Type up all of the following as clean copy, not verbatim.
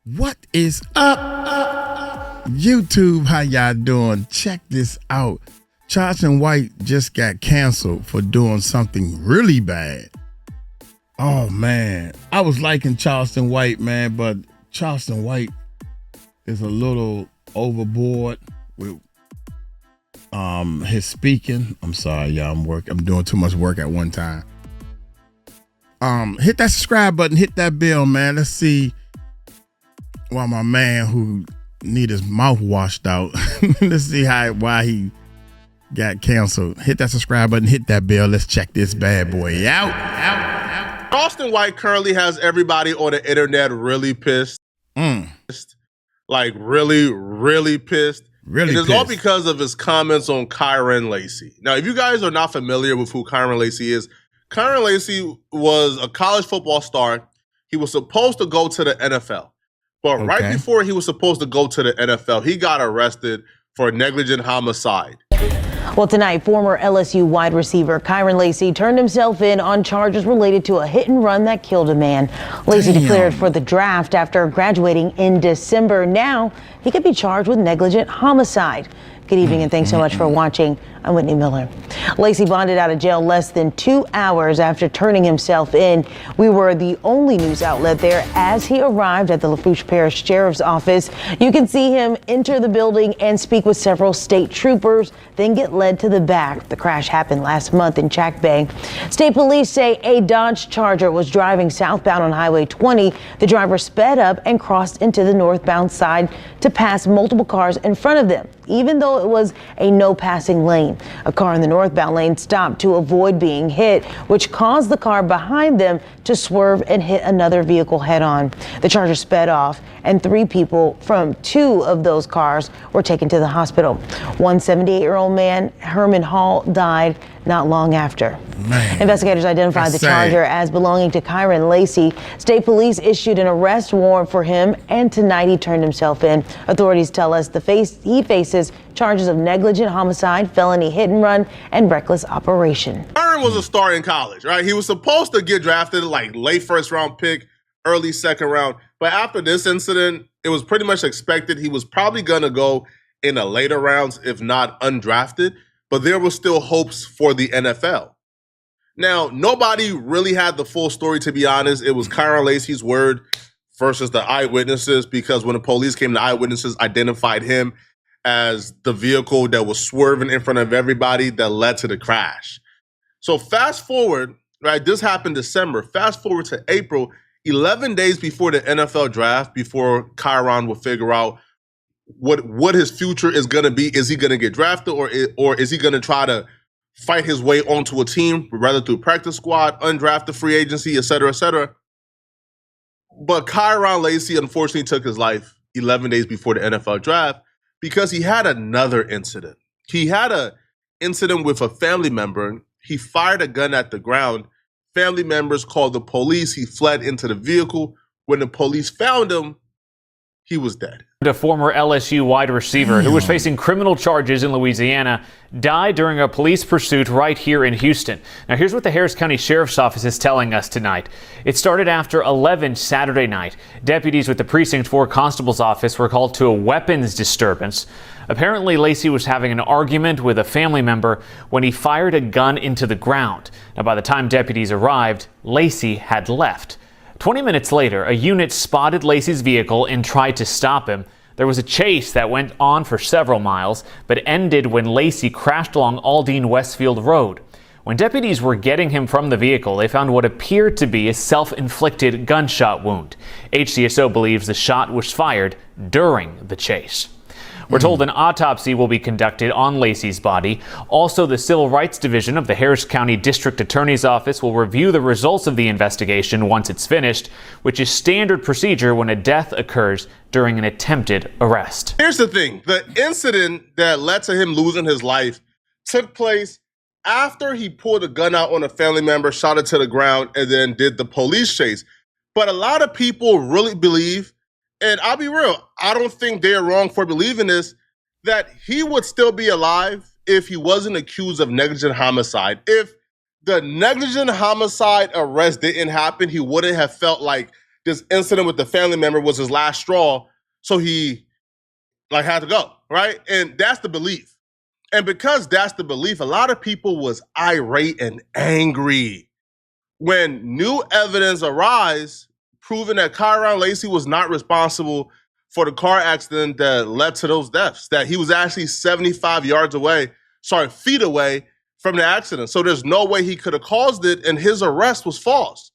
What is up? YouTube, how y'all doing? Check this out. Charleston White just got canceled for doing something really bad. Oh, man. I was liking Charleston White, man, but Charleston White is a little overboard with his speaking. I'm sorry, y'all. I'm doing too much work at one time. Hit that subscribe button, hit that bell, man. Let's see why my man who need his mouth washed out. Let's see why he got canceled. Hit that subscribe button, hit that bell. Let's check this bad boy out. Charleston White currently has everybody on the internet really pissed. Like really pissed. Really It is pissed. all because of his comments on Kyron Lacey. Now, if you guys are not familiar with who Kyron Lacey is, Kyron Lacey was a college football star. He was supposed to go to the NFL. But right before he was supposed to go to the NFL, he got arrested for negligent homicide. Well, tonight, former LSU wide receiver Kyron Lacey turned himself in on charges related to a hit and run that killed a man. Lacey declared for the draft after graduating in December. Now he could be charged with negligent homicide. Good evening and thanks so much for watching. I'm Whitney Miller. Lacey bonded out of jail less than 2 hours after turning himself in. We were the only news outlet there as he arrived at the Lafourche Parish Sheriff's Office. You can see him enter the building and speak with several state troopers, then get led to the back. The crash happened last month in Chack Bay. State police say a Dodge Charger was driving southbound on Highway 20. The driver sped up and crossed into the northbound side to pass multiple cars in front of them, even though it was a no passing lane. A car in the northbound lane stopped to avoid being hit, which caused the car behind them to swerve and hit another vehicle head on. The Charger sped off and 3 people from 2 of those cars were taken to the hospital. One 78-year-old man, Herman Hall, died not long after. Man, investigators identified the Charger as belonging to Kyron Lacey. State police issued an arrest warrant for him, and tonight he turned himself in. Authorities tell us he faces charges of negligent homicide, felony hit and run, and reckless operation. Kyron was a star in college, right? He was supposed to get drafted like late first round pick, early second round. But after this incident, it was pretty much expected he was probably going to go in the later rounds, if not undrafted. But there were still hopes for the NFL. Now, nobody really had the full story, to be honest. It was Kyron Lacey's word versus the eyewitnesses, because when the police came, the eyewitnesses identified him as the vehicle that was swerving in front of everybody that led to the crash. So fast forward, right? This happened December. Fast forward to April, 11 days before the NFL draft, before Kyron will figure out what his future is going to be. Is he going to get drafted, or is he going to try to fight his way onto a team, rather through practice squad, undrafted free agency, et cetera, et cetera? But Kyron Lacey unfortunately took his life 11 days before the NFL draft because he had another incident. He had an incident with a family member. He fired a gun at the ground. Family members called the police. He fled into the vehicle. When the police found him, he was dead. A former LSU wide receiver who was facing criminal charges in Louisiana died during a police pursuit right here in Houston. Now, here's what the Harris County Sheriff's Office is telling us tonight. It started after 11 Saturday night. Deputies with the Precinct 4 Constable's Office were called to a weapons disturbance. Apparently, Lacey was having an argument with a family member when he fired a gun into the ground. Now, by the time deputies arrived, Lacey had left. 20 minutes later, a unit spotted Lacey's vehicle and tried to stop him. There was a chase that went on for several miles, but ended when Lacey crashed along Aldine Westfield Road. When deputies were getting him from the vehicle, they found what appeared to be a self-inflicted gunshot wound. HCSO believes the shot was fired during the chase. We're told an autopsy will be conducted on Lacey's body. Also, the Civil Rights Division of the Harris County District Attorney's Office will review the results of the investigation once it's finished, which is standard procedure when a death occurs during an attempted arrest. Here's the thing. The incident that led to him losing his life took place after he pulled a gun out on a family member, shot it to the ground, and then did the police chase. But a lot of people really believe, and I'll be real, I don't think they're wrong for believing this, that he would still be alive if he wasn't accused of negligent homicide. If the negligent homicide arrest didn't happen, he wouldn't have felt like this incident with the family member was his last straw, so he had to go, right? And that's the belief. And because that's the belief, a lot of people was irate and angry when new evidence arise proving that Kyron Lacy was not responsible for the car accident that led to those deaths, that he was actually 75 feet away from the accident. So there's no way he could have caused it, and his arrest was false.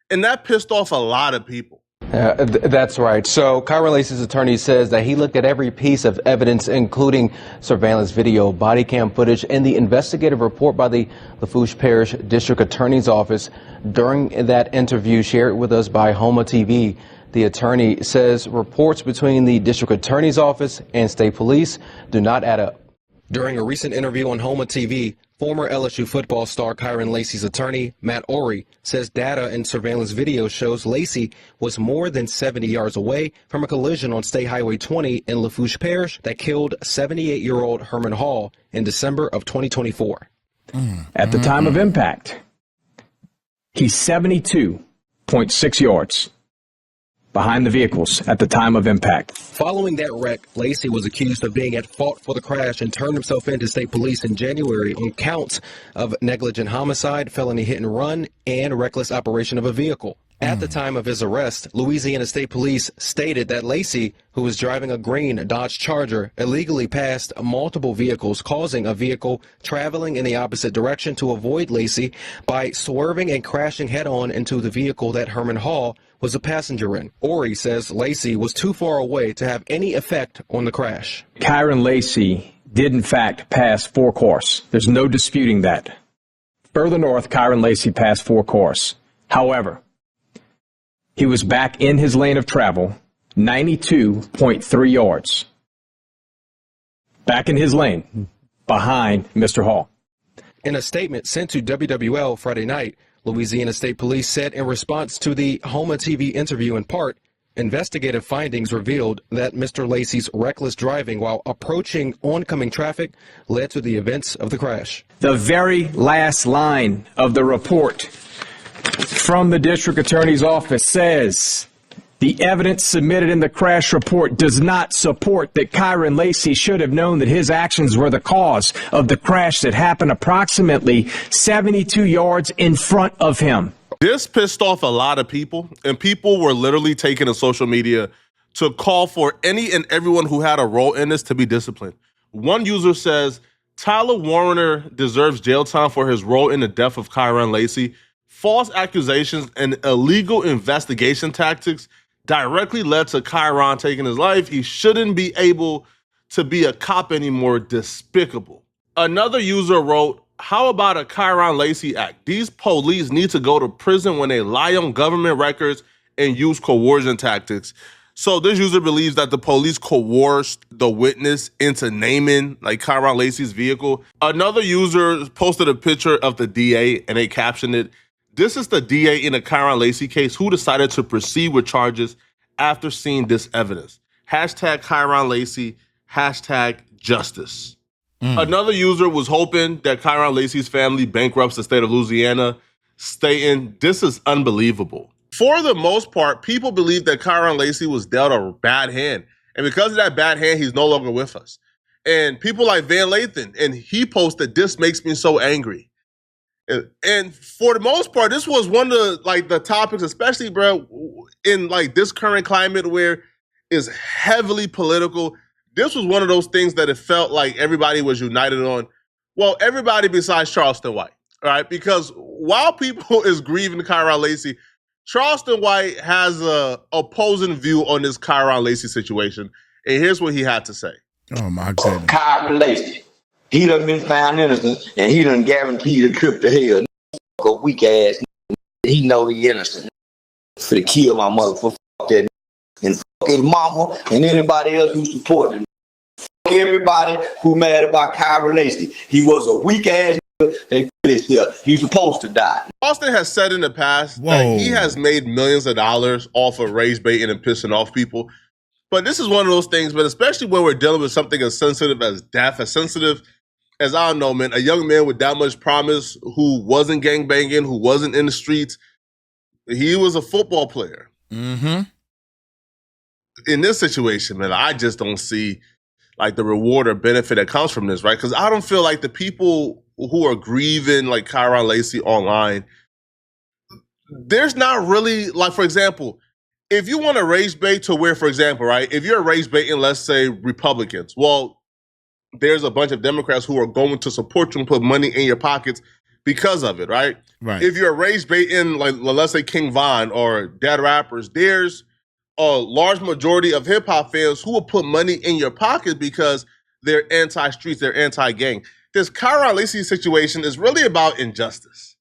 And that pissed off a lot of people. That's right. So Kyron Lacy's attorney says that he looked at every piece of evidence, including surveillance video, body cam footage, and the investigative report by the Lafourche Parish District Attorney's Office. During that interview shared with us by Homa TV, the attorney says reports between the District Attorney's Office and state police do not add up. During a recent interview on Homa TV, former LSU football star Kyron Lacy's attorney, Matt Ory, says data and surveillance video shows Lacy was more than 70 yards away from a collision on State Highway 20 in Lafourche Parish that killed 78-year-old Herman Hall in December of 2024. At the time of impact, he's 72.6 yards behind the vehicles at the time of impact. Following that wreck, Lacy was accused of being at fault for the crash and turned himself in to state police in January on counts of negligent homicide, felony hit and run, and reckless operation of a vehicle. At the time of his arrest, Louisiana State Police stated that Lacy, who was driving a green Dodge Charger, illegally passed multiple vehicles, causing a vehicle traveling in the opposite direction to avoid Lacy by swerving and crashing head-on into the vehicle that Herman Hall was a passenger in. Ory says Lacy was too far away to have any effect on the crash. Kyron Lacy did in fact pass 4 cars. There's no disputing that. Further north, Kyron Lacy passed 4 cars. However, he was back in his lane of travel, 92.3 yards. Back in his lane, behind Mr. Hall. In a statement sent to WWL Friday night, Louisiana State Police said in response to the Homa TV interview in part, investigative findings revealed that Mr. Lacy's reckless driving while approaching oncoming traffic led to the events of the crash. The very last line of the report from the District Attorney's Office says the evidence submitted in the crash report does not support that Kyron Lacy should have known that his actions were the cause of the crash that happened approximately 72 yards in front of him. This pissed off a lot of people, and people were literally taking to social media to call for any and everyone who had a role in this to be disciplined. One user says, Tyler Warner deserves jail time for his role in the death of Kyron Lacy. False accusations and illegal investigation tactics directly led to Kyron taking his life. He shouldn't be able to be a cop anymore. Despicable. Another user wrote, how about a Kyron Lacy Act? These police need to go to prison when they lie on government records and use coercion tactics. So this user believes that the police coerced the witness into naming Kyron Lacy's vehicle. Another user posted a picture of the DA and they captioned it, this is the DA in the Kyron Lacy case who decided to proceed with charges after seeing this evidence. Hashtag Kyron Lacy, hashtag justice. Another user was hoping that Kyron Lacy's family bankrupts the state of Louisiana, stating, this is unbelievable. For the most part, people believe that Kyron Lacy was dealt a bad hand. And because of that bad hand, he's no longer with us. And people like Van Lathan, and he posted, this makes me so angry. And for the most part, this was one of the topics, especially, bro, in this current climate where it's heavily political. This was one of those things that it felt like everybody was united on. Well, everybody besides Charleston White, all right? Because while people is grieving Kyron Lacy, Charleston White has a opposing view on this Kyron Lacy situation. And here's what he had to say. Oh, my goodness. Kyron Lacy. He done been found innocent, and he done guaranteed a trip to hell. A weak ass. He know he innocent. For to kill my mother for that, and his mama and anybody else who supported him. Everybody who mad about Kyron Lacy. He was a weak ass. And he's supposed to die. Austin has said in the past that he has made millions of dollars off of rage baiting and pissing off people. But this is one of those things, but especially when we're dealing with something as sensitive as death, as sensitive as, I don't know, man, a young man with that much promise who wasn't gangbanging, who wasn't in the streets. He was a football player. Mm-hmm. In this situation, man, I just don't see like the reward or benefit that comes from this, right? Because I don't feel like the people who are grieving like Kyron Lacy online, there's not really, like, for example, if you want to rage bait to where, for example, right, if you're rage baiting, let's say, Republicans, well, there's a bunch of Democrats who are going to support you and put money in your pockets because of it, right? Right. If you're rage baiting, like, let's say King Von or dead rappers, there's a large majority of hip hop fans who will put money in your pocket because they're anti-streets, they're anti-gang. This Kyron Lacy situation is really about injustice.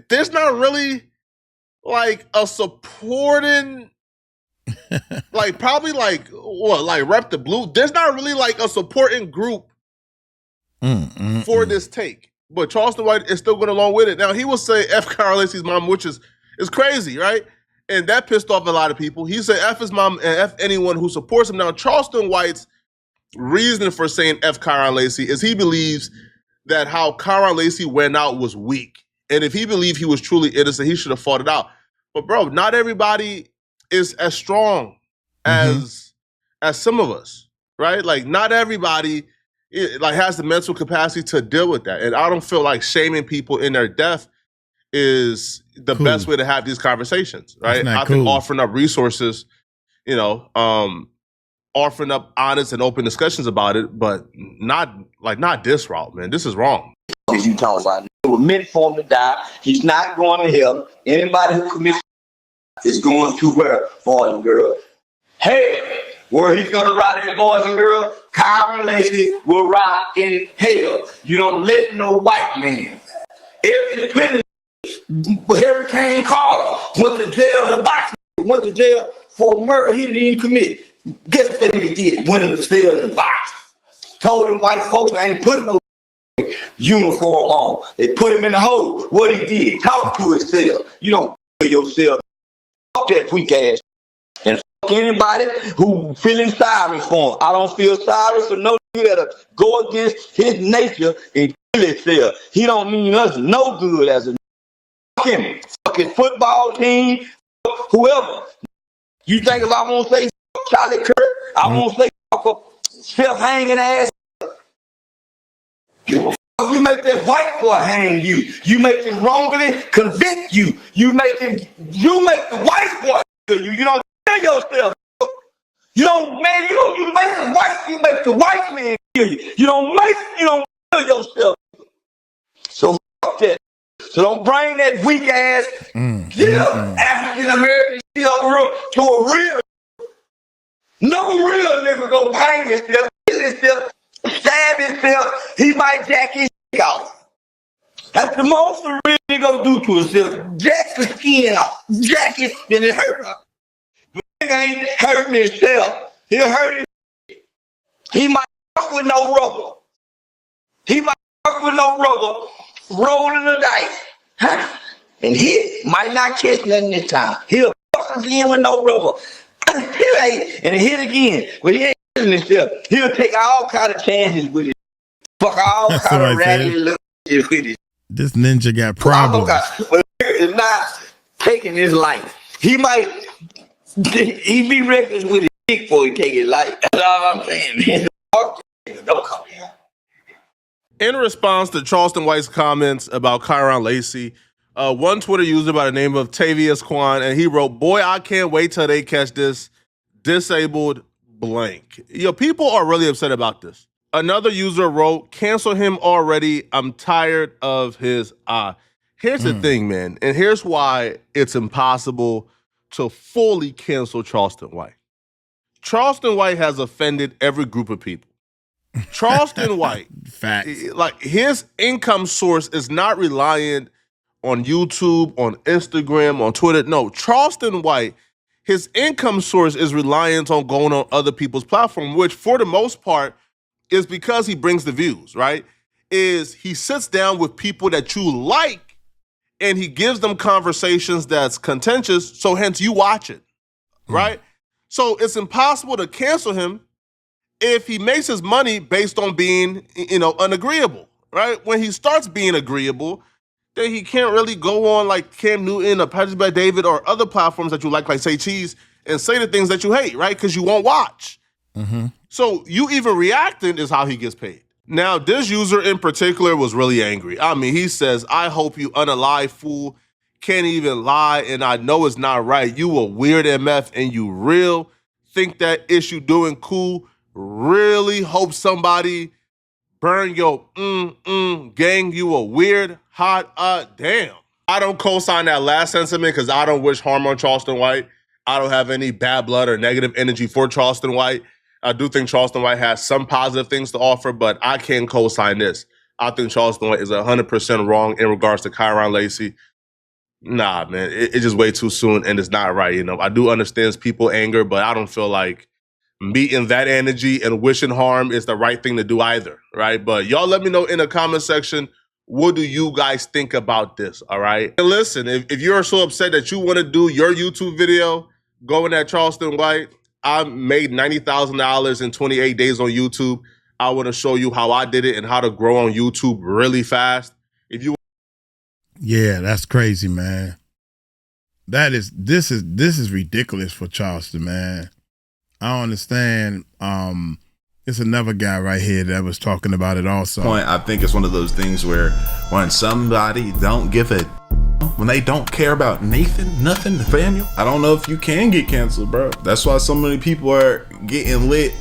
There's not really like a supporting, like probably like what, like Rep the Blue. There's not really like a supporting group for this take. But Charleston White is still going along with it. Now he will say F. Kyron Lacy's mom, which is crazy, right? And that pissed off a lot of people. He said F his mom and F anyone who supports him. Now Charleston White's reason for saying F. Kyron Lacy is he believes that how Kyron Lacy went out was weak. And if he believed he was truly innocent, he should have fought it out. But bro, not everybody is as strong as some of us, right? Like not everybody like has the mental capacity to deal with that. And I don't feel like shaming people in their death is the best way to have these conversations, right? I think offering up resources, you know, offering up honest and open discussions about it, but not this route, man. This is wrong. You talking about it was meant for him to die. He's not going to hell. Anybody who commits is going to where, boys and girls. Hey, where he's going to ride his boys and girls, Kyron Lacy will ride in hell. You don't let no white man. Hurricane Carter went to jail. The box went to jail for murder he didn't even commit. Guess what he did? Went in the cell in the box. Told them white folks I ain't putting no uniform on. They put him in the hole. What he did? Talk to himself. You don't yourself. Fuck that weak ass. And fuck anybody who feeling sorry for him. I don't feel sorry for no nigga that'll go against his nature and kill himself. He don't mean us no good as a him. Fucking football team, whoever. You think if I won't say Charlie Kirk, I won't say self-hanging ass. You make that white boy hang you. You make him wrongly convict you. You make the white boy kill you. You don't kill yourself. You make the white man kill you. You don't kill yourself. So fuck that. So don't bring that weak ass African American shit to a real. No real nigga gonna hang himself, kill himself, stab himself. He might jack his off. That's the most a real nigga gonna do to himself. Jack the skin off. Jack his skin and hurt her. But nigga ain't hurting himself. He'll hurt his. He might fuck with no rubber. Rolling the dice. And he might not catch nothing this time. He'll fuck again with no rubber. And hit again. But he ain't hitting himself. He'll take all kind of chances with it. Fuck all kind of raggedy little shit with it. This ninja got problems. But it's not taking his life. He be reckless with his dick before he take his life. That's all I'm saying. Don't come here. In response to Charleston White's comments about Kyron Lacy, one Twitter user by the name of Tavius Kwan, and he wrote, "Boy, I can't wait till they catch this disabled blank." Yo, people are really upset about this. Another user wrote, "Cancel him already. I'm tired of his eye." Here's the thing, man, and here's why it's impossible to fully cancel Charleston White. Charleston White has offended every group of people. Charleston White, facts. Like his income source is not reliant on YouTube, on Instagram, on Twitter. No, Charleston White, his income source is reliant on going on other people's platform, which for the most part is because he brings the views, right? Is he sits down with people that you like and he gives them conversations that's contentious, so hence you watch it, right? So it's impossible to cancel him if he makes his money based on being, unagreeable, right? When he starts being agreeable, then he can't really go on like Cam Newton or Patrick Bet-David or other platforms that you like Say Cheese, and say the things that you hate, right? Because you won't watch. Mm-hmm. So you even reacting is how he gets paid. Now, this user in particular was really angry. I mean, he says, I hope you unalive, fool. Can't even lie, and I know it's not right. You a weird MF, and you real think that issue doing cool. Really hope somebody burn your gang. You a weird, hot, damn. I don't co-sign that last sentiment because I don't wish harm on Charleston White. I don't have any bad blood or negative energy for Charleston White. I do think Charleston White has some positive things to offer, but I can't co-sign this. I think Charleston White is 100% wrong in regards to Kyron Lacey. Nah, man, it's just way too soon, and it's not right. You know, I do understand people anger, but I don't feel like meeting that energy and wishing harm is the right thing to do either, right? But y'all let me know in the comment section, what do you guys think about this, all right? And listen, if you're so upset that you want to do your YouTube video going at Charleston White, I made $90,000 in 28 days on YouTube. I want to show you how I did it and how to grow on YouTube really fast. Yeah, that's crazy, man. This is ridiculous for Charleston, man. I don't understand. It's another guy right here that was talking about it also. I think it's one of those things where when somebody don't give a when they don't care about nothing, Nathaniel, I don't know if you can get canceled, bro. That's why so many people are getting lit.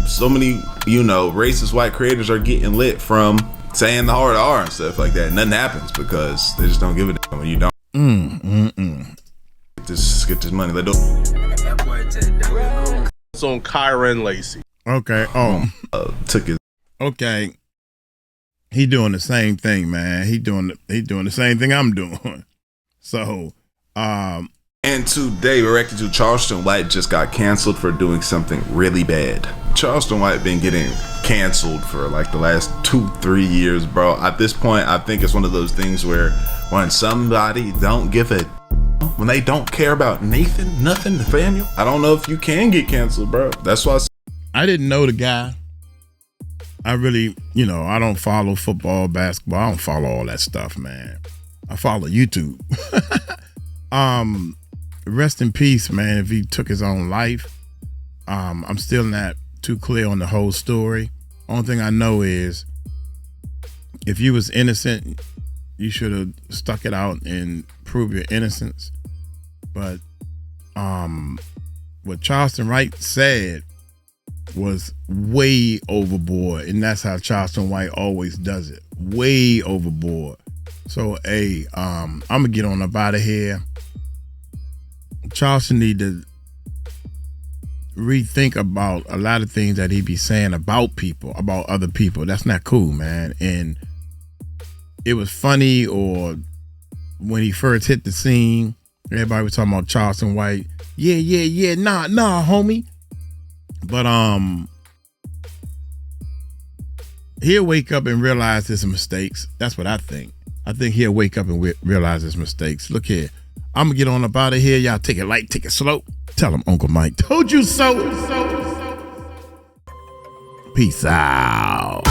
So many, racist white creators are getting lit from saying the hard R and stuff like that. Nothing happens because they just don't give a damn when you don't. Get this money. It's on Kyron Lacey. Okay. Took it. Okay. He doing the same thing, man. He doing the same thing I'm doing. So, and today we're reacting to Charleston White just got canceled for doing something really bad. Charleston White been getting canceled for like the last 2-3 years, bro. At this point, I think it's one of those things where when somebody don't give a when they don't care about nothing, Nathaniel, I don't know if you can get canceled, bro. That's why I didn't know the guy. I really, I don't follow football, basketball. I don't follow all that stuff, man. I follow YouTube. Rest in peace, man, if he took his own life. I'm still not too clear on the whole story. Only thing I know is if you was innocent, you should have stuck it out and prove your innocence. But what Charleston White said was way overboard, and that's how Charleston White always does it. Way overboard. So, I'm gonna get on up out of here. Charleston need to rethink about a lot of things that he be saying about people, about other people. That's not cool, man. And it was funny, or when he first hit the scene, everybody was talking about Charleston White. Yeah, nah, homie. But he'll wake up and realize his mistakes. That's what I think. I think he'll wake up and realize his mistakes. Look here. I'm going to get on up out of here. Y'all take it light, take it slow. Tell him Uncle Mike told you so. Peace out.